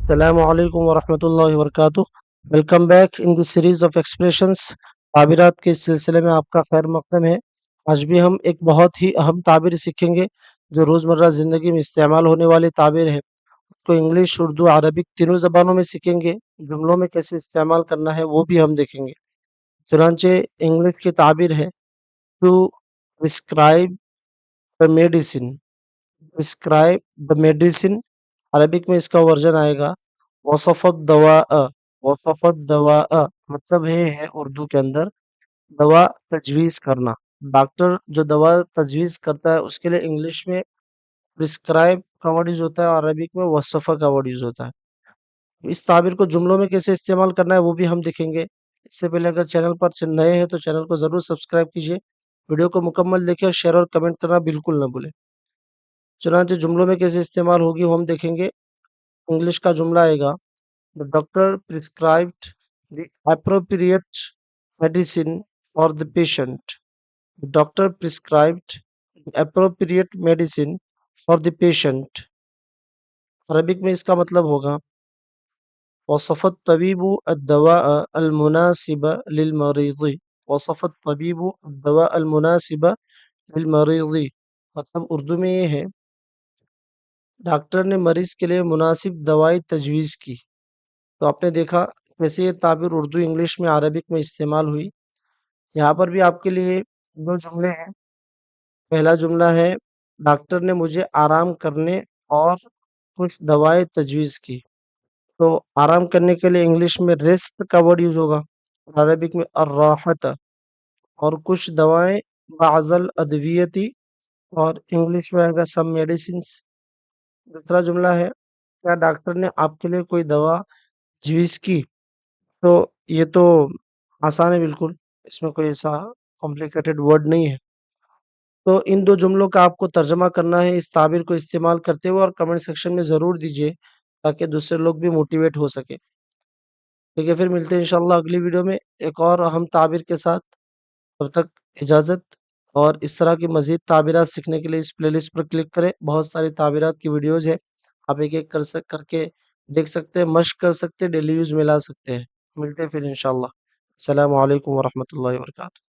السلام علیکم ورحمۃ اللہ وبرکاتہ۔ Welcome back in the series of expressions. تعبیرات کے اس سلسلے میں آپ کا خیر مقدم ہے۔ آج بھی ہم ایک بہت ہی اہم تعبیر سیکھیں گے جو روزمرہ زندگی میں استعمال ہونے والی تعبیر ہے۔ اس کو انگلش، اردو، عربک تینوں زبانوں میں سیکھیں گے۔ جملوں میں کیسے استعمال کرنا ہے وہ بھی ہم دیکھیں گے۔ چنانچہ انگلش کی تعبیر ہے to prescribe the medicine. Prescribe the medicine, Arabic میں اس کا ورژن آئے گا وصفت دواء۔ وصفت دواء مطلب یہ ہے اردو کے اندر دوا تجویز کرنا۔ ڈاکٹر جو دوا تجویز کرتا ہے اس کے لیے انگلش میں پرسکرائب کا ورڈ یوز ہوتا ہے اور عربک میں وصفہ کا ورڈ یوز ہوتا ہے۔ اس تعبیر کو جملوں میں کیسے استعمال کرنا ہے وہ بھی ہم دیکھیں گے۔ اس سے پہلے اگر چینل پر نئے ہیں تو چینل کو ضرور سبسکرائب کیجیے، ویڈیو کو مکمل دیکھیں اور شیئر اور کمنٹ کرنا بالکل نہ بھولیں۔ چنانچہ جملوں میں کیسے استعمال ہوگی وہ ہم دیکھیں گے۔ انگلش کا جملہ آئے گا The doctor prescribed the appropriate medicine for the patient. The doctor prescribed the appropriate medicine for the patient. Arabic میں اس کا مطلب ہوگا وصف الطبيب الدواء المناسب للمريض. وصف الطبيب الدواء المناسب للمريض مطلب اردو میں یہ ہے ڈاکٹر نے مریض کے لیے مناسب دوائی تجویز کی۔ تو آپ نے دیکھا کیسے یہ تعبیر اردو، انگلش میں، عربک میں استعمال ہوئی۔ یہاں پر بھی آپ کے لیے دو جملے ہیں۔ پہلا جملہ ہے ڈاکٹر نے مجھے آرام کرنے اور کچھ دوائیں تجویز کی۔ تو آرام کرنے کے لیے انگلش میں ریسٹ کا ورڈ یوز ہوگا، عربک میں الراحت، اور کچھ دوائیں بعض الادویتی، اور انگلش میں آئے گا سم میڈیسنس۔ دوسرا جملہ ہے کیا ڈاکٹر نے آپ کے لیے کوئی دوا تجویز کی؟ تو یہ تو آسان ہے بالکل، اس میں کوئی ایسا کمپلیکیٹڈ ورڈ نہیں ہے۔ تو ان دو جملوں کا آپ کو ترجمہ کرنا ہے اس تعبیر کو استعمال کرتے ہوئے، اور کمنٹ سیکشن میں ضرور دیجیے تاکہ دوسرے لوگ بھی موٹیویٹ ہو سکے۔ ٹھیک ہے، پھر ملتے ہیں انشاءاللہ اگلی ویڈیو میں ایک اور اہم تعبیر کے ساتھ۔ تب تک اجازت، اور اس طرح کی مزید تعبیرات سیکھنے کے لیے اس پلے لسٹ پر کلک کریں، بہت ساری تعبیرات کی ویڈیوز ہیں، آپ ایک ایک کر کے دیکھ سکتے ہیں، مشق کر سکتے ہیں، ڈیلی یوز میں لا سکتے ہیں۔ ملتے ہیں پھر انشاءاللہ۔ السلام علیکم ورحمۃ اللہ وبرکاتہ۔